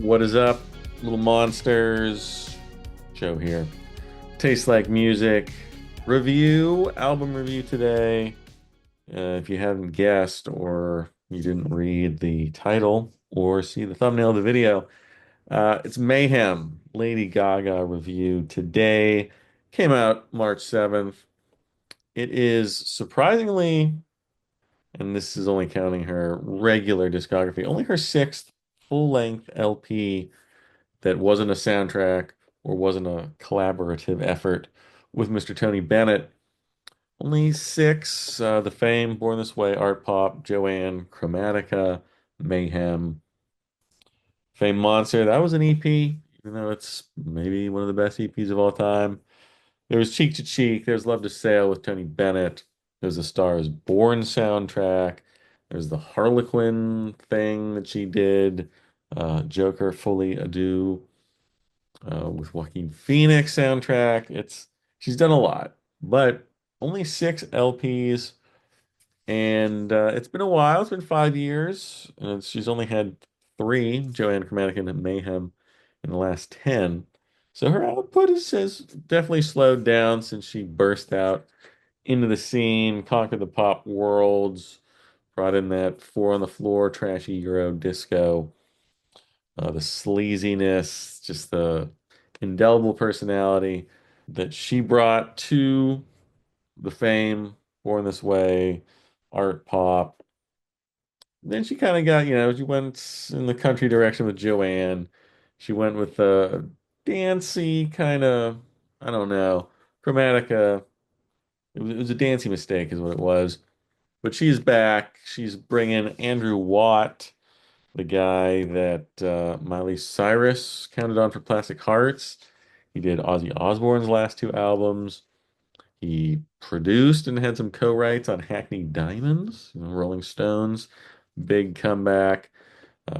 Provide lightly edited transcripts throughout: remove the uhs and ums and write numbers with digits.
What is up, little monsters? Joe here. Tastes like music. Album review today. If you haven't guessed or you didn't read the title or see the thumbnail of the video, it's Mayhem, Lady Gaga review today. Came out March 7th. It is surprisingly, and this is only counting her regular discography, only her sixth full-length LP that wasn't a soundtrack or wasn't a collaborative effort with Mr. Tony Bennett. Only six, The Fame, Born This Way, Art Pop, Joanne, Chromatica, Mayhem, Fame Monster. That was an EP, even though it's maybe one of the best EPs of all time. There was Cheek to Cheek. There's Love to Sail with Tony Bennett. There's a Star is Born soundtrack. There's the Harlequin thing that she did. Joker, Fully Ado with Joaquin Phoenix soundtrack. She's done a lot, but only six LPs, and it's been a while. It's been 5 years, and she's only had three, Joanne Chromatic and Mayhem, in the last 10. So her output has definitely slowed down since she burst out into the scene, conquered the pop worlds, brought in that four on the floor, trashy Euro disco, the sleaziness, just the indelible personality that she brought to the Fame, Born This Way, art pop. Then she kind of got, she went in the country direction with Joanne. She went with the dancey kind of, I don't know, Chromatica. It was a dancey mistake, is what it was. But she's back. She's bringing Andrew Watt, the guy that Miley Cyrus counted on for Plastic Hearts. He did Ozzy Osbourne's last two albums. He produced and had some co-writes on Hackney Diamonds, Rolling Stones, big comeback.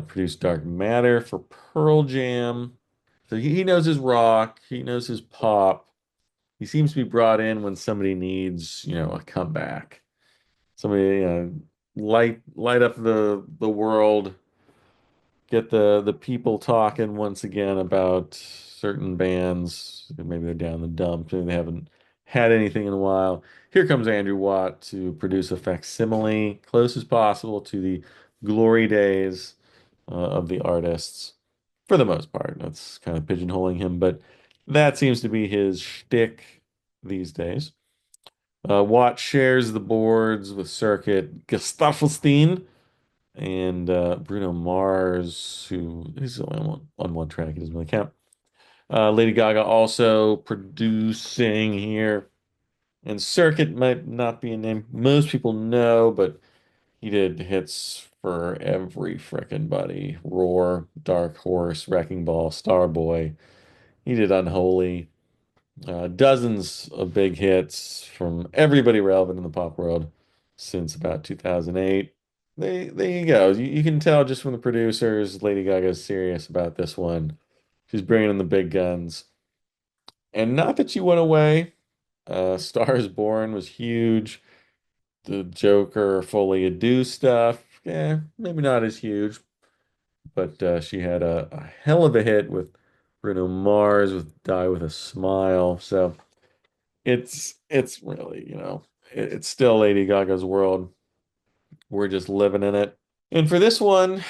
Produced Dark Matter for Pearl Jam. So he knows his rock, he knows his pop. He seems to be brought in when somebody needs, a comeback. Somebody, light up the world, get the people talking once again about certain bands. Maybe they're down the dump, maybe they haven't had anything in a while. Here comes Andrew Watt to produce a facsimile close as possible to the glory days of the artists, for the most part. That's kind of pigeonholing him, but that seems to be his shtick these days. Watt shares the boards with Circuit Gustafsson and Bruno Mars, who is only on one track. He doesn't really count. Lady Gaga also producing here. And Circuit might not be a name most people know, but he did hits for every frickin' buddy. Roar, Dark Horse, Wrecking Ball, Starboy. He did Unholy. Dozens of big hits from everybody relevant in the pop world since about 2008. There you go. You can tell just from the producers, Lady Gaga is serious about this one. She's bringing in the big guns. And not that she went away. Star is Born was huge. The Joker Fully Ado stuff, yeah, maybe not as huge, but she had a hell of a hit with Bruno Mars with Die With a Smile. So it's really, it's still Lady Gaga's world. We're just living in it. And for this one,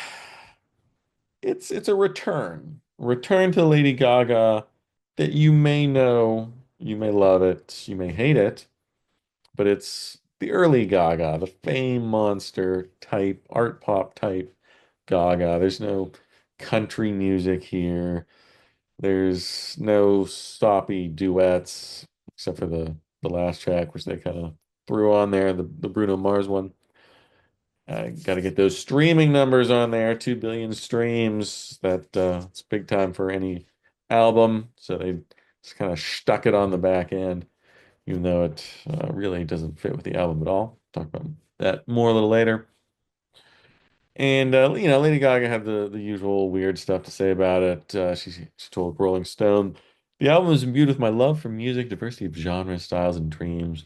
it's a return to Lady Gaga that you may know, you may love it, you may hate it, but it's the early Gaga, the Fame Monster type, art pop type Gaga. There's no country music here. There's no stoppy duets, except for the last track, which they kind of threw on there, the Bruno Mars one. I got to get those streaming numbers on there, 2 billion streams. It's big time for any album. So they just kind of stuck it on the back end, even though it really doesn't fit with the album at all. Talk about that more a little later. And Lady Gaga had the usual weird stuff to say about it. She told Rolling Stone, "The album is imbued with my love for music, diversity of genres, styles, and dreams.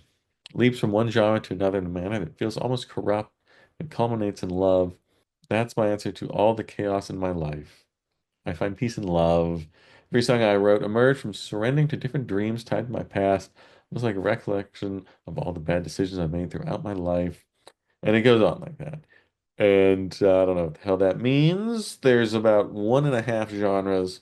Leaps from one genre to another in a manner that feels almost corrupt and culminates in love. That's my answer to all the chaos in my life. I find peace in love. Every song I wrote emerged from surrendering to different dreams tied to my past. It was like a recollection of all the bad decisions I made throughout my life. And it goes on like that. And I don't know what the hell that means. There's about one and a half genres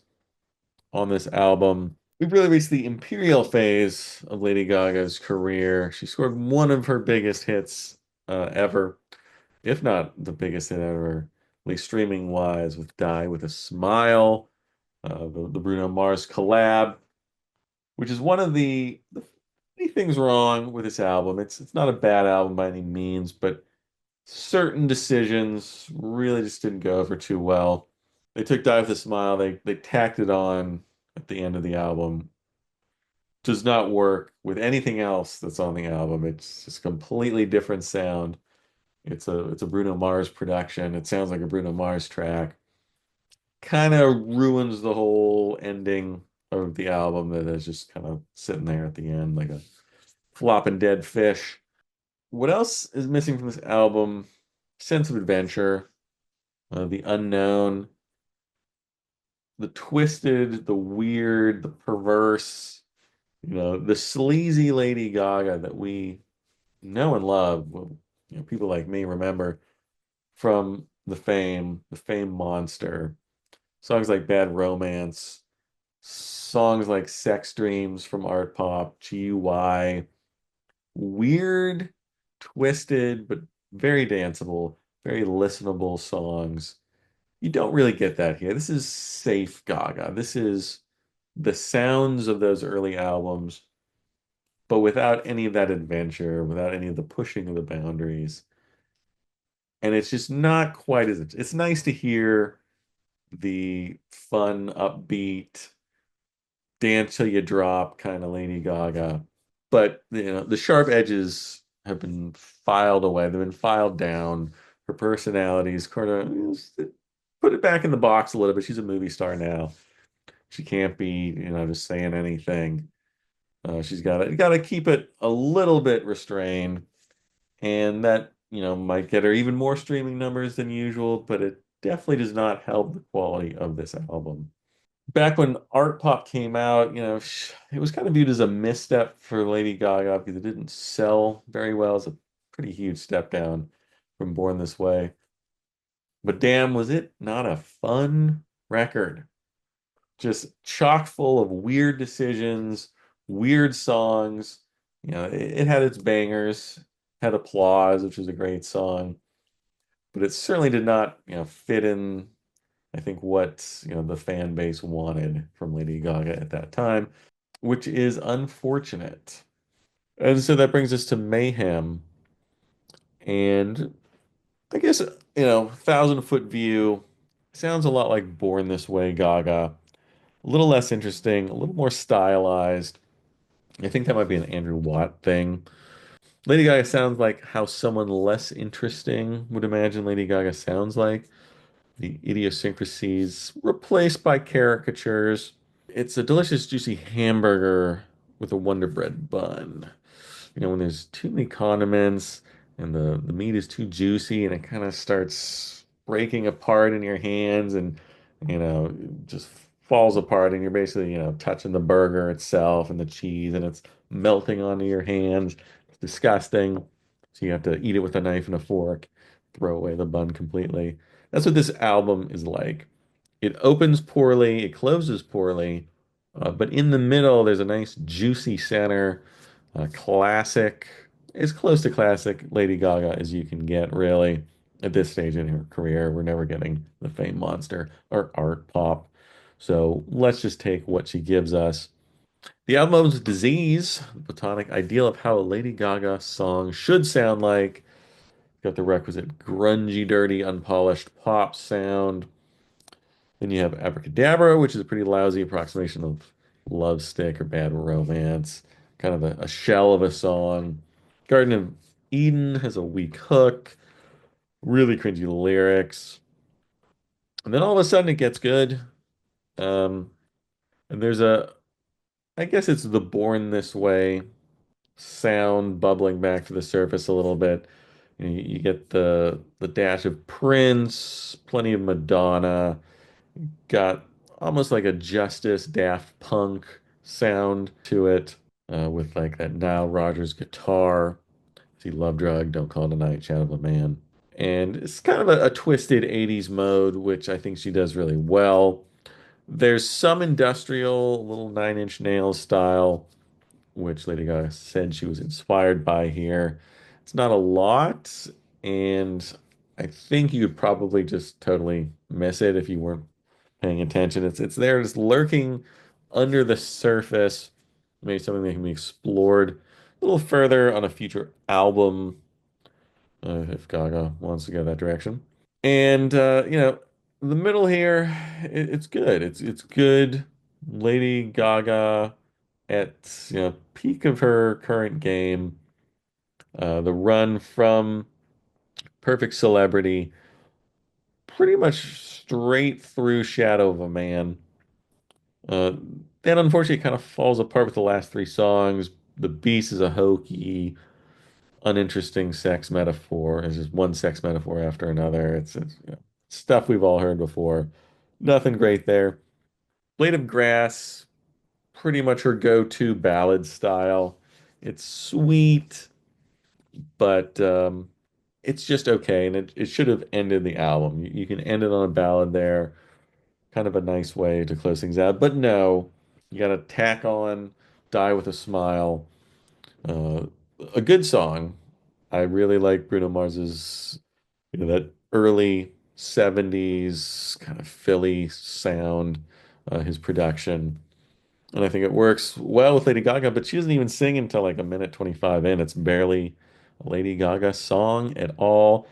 on this album. We've really reached the imperial phase of Lady Gaga's career. She scored one of her biggest hits ever, if not the biggest hit ever, at least streaming wise, with Die with a Smile, the Bruno Mars collab, which is one of the funny things wrong with this album. It's not a bad album by any means, but certain decisions really just didn't go over too well. They took Die with a Smile, they tacked it on at the end of the album. Does not work with anything else that's on the album. It's just completely different sound. It's a Bruno Mars production. It sounds like a Bruno Mars track. Kind of ruins the whole ending of the album that is just kind of sitting there at the end like a flopping dead fish. What else is missing from this album? Sense of adventure, the unknown, the twisted, the weird, the perverse, the sleazy Lady Gaga that we know and love. Well, people like me remember from the Fame Monster, songs like Bad Romance, songs like Sex Dreams from Art Pop, GUI, weird, twisted, but very danceable, very listenable songs. You don't really get that here. This is safe Gaga. This is the sounds of those early albums, but without any of that adventure, without any of the pushing of the boundaries. And it's just not quite as it's nice to hear the fun, upbeat, dance till you drop kind of Lady Gaga. But the sharp edges have been filed away. They've been filed down. Her personalities kind of put it back in the box a little bit. She's a movie star now. She can't be, just saying anything. She's got to keep it a little bit restrained, and that might get her even more streaming numbers than usual, but it definitely does not help the quality of this album. Back when Art Pop came out, it was kind of viewed as a misstep for Lady Gaga because it didn't sell very well. It's a pretty huge step down from Born This Way. But damn, was it not a fun record? Just chock full of weird decisions, weird songs. It had its bangers, had Applause, which was a great song, but it certainly did not, fit in, I think, what, the fan base wanted from Lady Gaga at that time, which is unfortunate. And so that brings us to Mayhem. And I guess, 1,000 foot view sounds a lot like Born This Way Gaga. A little less interesting, a little more stylized. I think that might be an Andrew Watt thing. Lady Gaga sounds like how someone less interesting would imagine Lady Gaga sounds like. The idiosyncrasies replaced by caricatures. It's a delicious, juicy hamburger with a Wonder Bread bun. When there's too many condiments and the meat is too juicy and it kind of starts breaking apart in your hands and, just falls apart and you're basically, touching the burger itself and the cheese and it's melting onto your hands. It's disgusting. So you have to eat it with a knife and a fork, throw away the bun completely. That's what this album is like. It opens poorly, it closes poorly, but in the middle, there's a nice juicy center, classic, as close to classic Lady Gaga as you can get, really. At this stage in her career, we're never getting the Fame Monster or Art Pop. So let's just take what she gives us. The album opens with Disease, the platonic ideal of how a Lady Gaga song should sound like. Got the requisite grungy, dirty, unpolished pop sound. Then you have Abracadabra, which is a pretty lousy approximation of Love Stick or Bad Romance, kind of a shell of a song. Garden of Eden has a weak hook, really cringy lyrics. And then all of a sudden it gets good. Um, and there's I guess it's the Born This Way sound bubbling back to the surface a little bit. You get the dash of Prince, plenty of Madonna, got almost like a Justice Daft Punk sound to it, with like that Nile Rodgers guitar. See Love Drug, Don't Call Tonight, Shadow of a Man. And it's kind of a twisted 80s mode, which I think she does really well. There's some industrial, little Nine Inch Nails style, which Lady Gaga said she was inspired by here. It's not a lot, and I think you'd probably just totally miss it if you weren't paying attention. It's there, just lurking under the surface. Maybe something that can be explored a little further on a future album, if Gaga wants to go that direction. And the middle here, it's good. It's good. Lady Gaga at peak of her current game. The run from Perfect Celebrity, pretty much straight through Shadow of a Man. Uh, then unfortunately it kind of falls apart with the last three songs. The Beast is a hokey, uninteresting sex metaphor. It's just one sex metaphor after another. It's stuff we've all heard before. Nothing great there. Blade of Grass, pretty much her go-to ballad style. It's sweet, but it's just okay, and it should have ended the album. You can end it on a ballad there, kind of a nice way to close things out. But no, you got to tack on Die with a Smile. Uh, a good song. I really like Bruno Mars's, that early 70s kind of Philly sound, his production. And I think it works well with Lady Gaga, but she doesn't even sing until like a minute 25 in. It's barely a Lady Gaga song at all.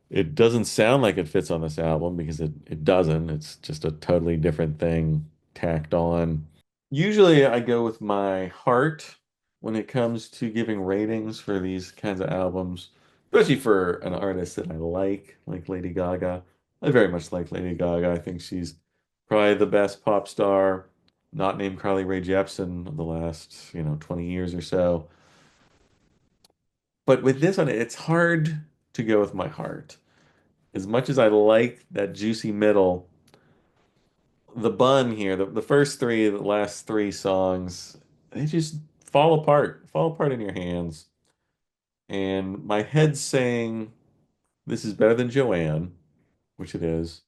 It doesn't sound like it fits on this album because it doesn't. It's just a totally different thing tacked on. Usually I go with my heart when it comes to giving ratings for these kinds of albums, especially for an artist that I like Lady Gaga. I very much like Lady Gaga. I think she's probably the best pop star, not named Carly Rae Jepsen, of the last, 20 years or so. But with this one, it's hard to go with my heart. As much as I like that juicy middle, the bun here, the first three, the last three songs, they just fall apart in your hands. And my head's saying this is better than Joanne, which it is.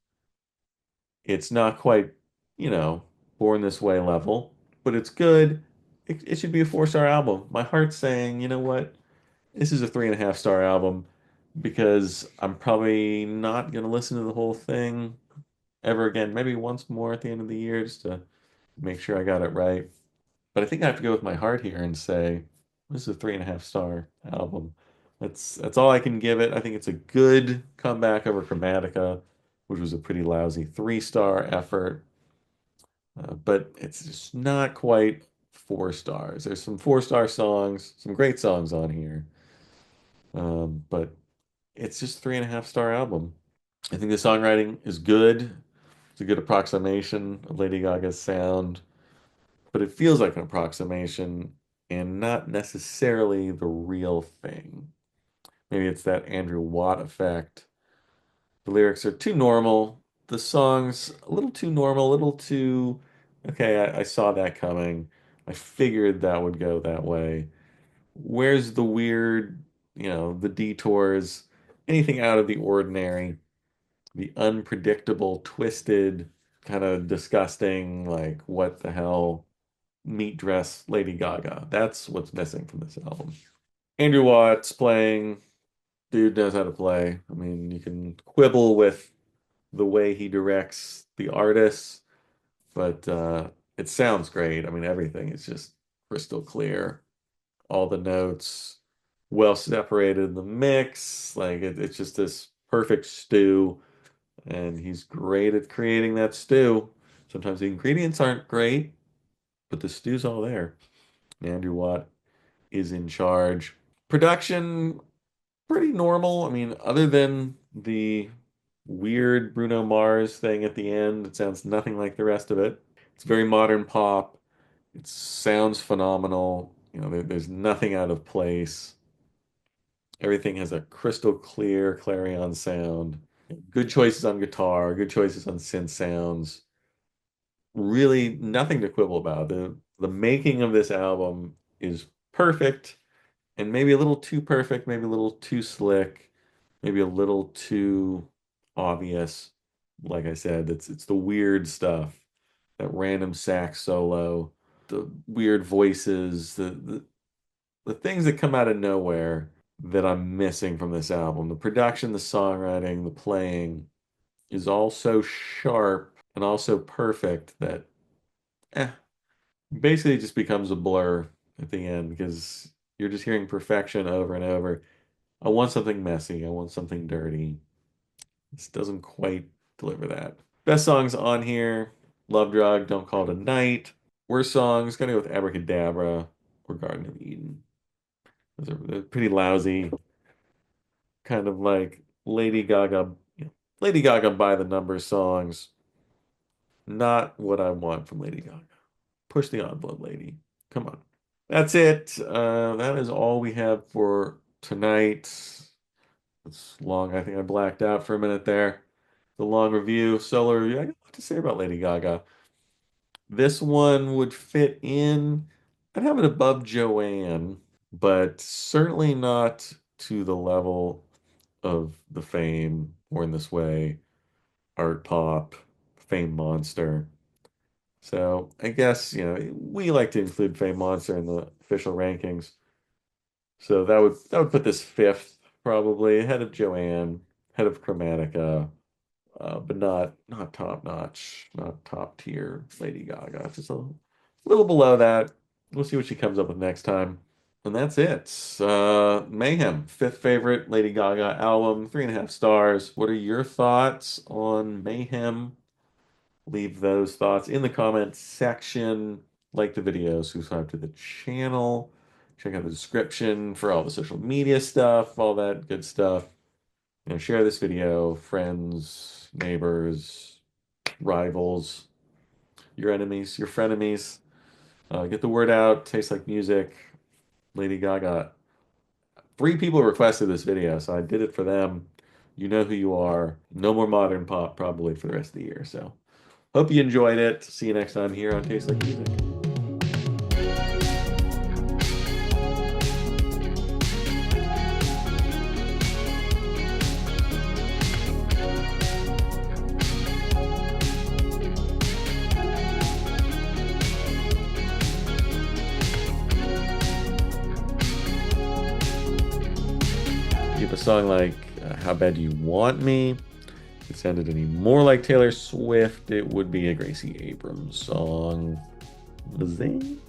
It's not quite, Born This Way level, but it's good. It should be a 4-star album. My heart's saying, you know what? This is a 3.5-star album because I'm probably not gonna listen to the whole thing ever again. Maybe once more at the end of the year just to make sure I got it right. But I think I have to go with my heart here and say this is a 3.5-star album. That's all I can give it. I think it's a good comeback over Chromatica, which was a pretty lousy 3-star effort. But it's just not quite 4 stars. There's some 4-star songs, some great songs on here. But it's just 3.5-star album. I think the songwriting is good. It's a good approximation of Lady Gaga's sound, but it feels like an approximation and not necessarily the real thing. Maybe it's that Andrew Watt effect. The lyrics are too normal. The song's a little too normal, a little too, okay, I saw that coming. I figured that would go that way. Where's the weird, the detours, anything out of the ordinary, the unpredictable, twisted, kind of disgusting, like, what the hell meat dress Lady Gaga. That's what's missing from this album. Andrew Watts playing, dude knows how to play. I mean, you can quibble with the way he directs the artists, but it sounds great. I mean, everything is just crystal clear. All the notes well separated in the mix. Like it's just this perfect stew, and he's great at creating that stew. Sometimes the ingredients aren't great, but the stew's all there. Andrew Watt is in charge. Production, pretty normal. I mean, other than the weird Bruno Mars thing at the end, it sounds nothing like the rest of it. It's very modern pop. It sounds phenomenal. There's nothing out of place. Everything has a crystal clear clarion sound. Good choices on guitar, good choices on synth sounds. really nothing to quibble about. The making of this album is perfect, and maybe a little too perfect, maybe a little too slick, maybe a little too obvious. Like I said, it's the weird stuff, that random sax solo, the weird voices, the things that come out of nowhere that I'm missing from this album. The production, the songwriting, the playing is all so sharp and also perfect that eh, basically it just becomes a blur at the end because you're just hearing perfection over and over. I want something messy. I want something dirty. This doesn't quite deliver that. Best songs on here: Love Drug, Don't Call It a Night. Worst songs, gonna go with Abracadabra or Garden of Eden. They're pretty lousy, kind of like Lady Gaga, Lady Gaga by the numbers songs. Not what I want from Lady Gaga. Push the envelope, lady. Come on. That's it. That is all we have for tonight. It's long. I think I blacked out for a minute there. The long review, solo review. I got a lot to say about Lady Gaga. This one would fit in. I'd have it above Joanne, but certainly not to the level of the Fame, Born This Way, Art Pop, Fame Monster. So I guess, we like to include Fame Monster in the official rankings. So that would put this fifth, probably ahead of Joanne, ahead of Chromatica, but not top notch, not top tier Lady Gaga. Just a little below that. We'll see what she comes up with next time. And that's it. Mayhem, fifth favorite Lady Gaga album, 3.5 stars. What are your thoughts on Mayhem? Leave those thoughts in the comments section. Like the video, subscribe to the channel. Check out the description for all the social media stuff, all that good stuff. Share this video, friends, neighbors, rivals, your enemies, your frenemies. Get the word out. Tastes like music. Lady Gaga. 3 people requested this video, so I did it for them. You know who you are. No more modern pop probably for the rest of the year. So hope you enjoyed it. See you next time here on Taste Like Music. If a song like How Bad Do You Want Me, if it sounded any more like Taylor Swift, it would be a Gracie Abrams song. Zing.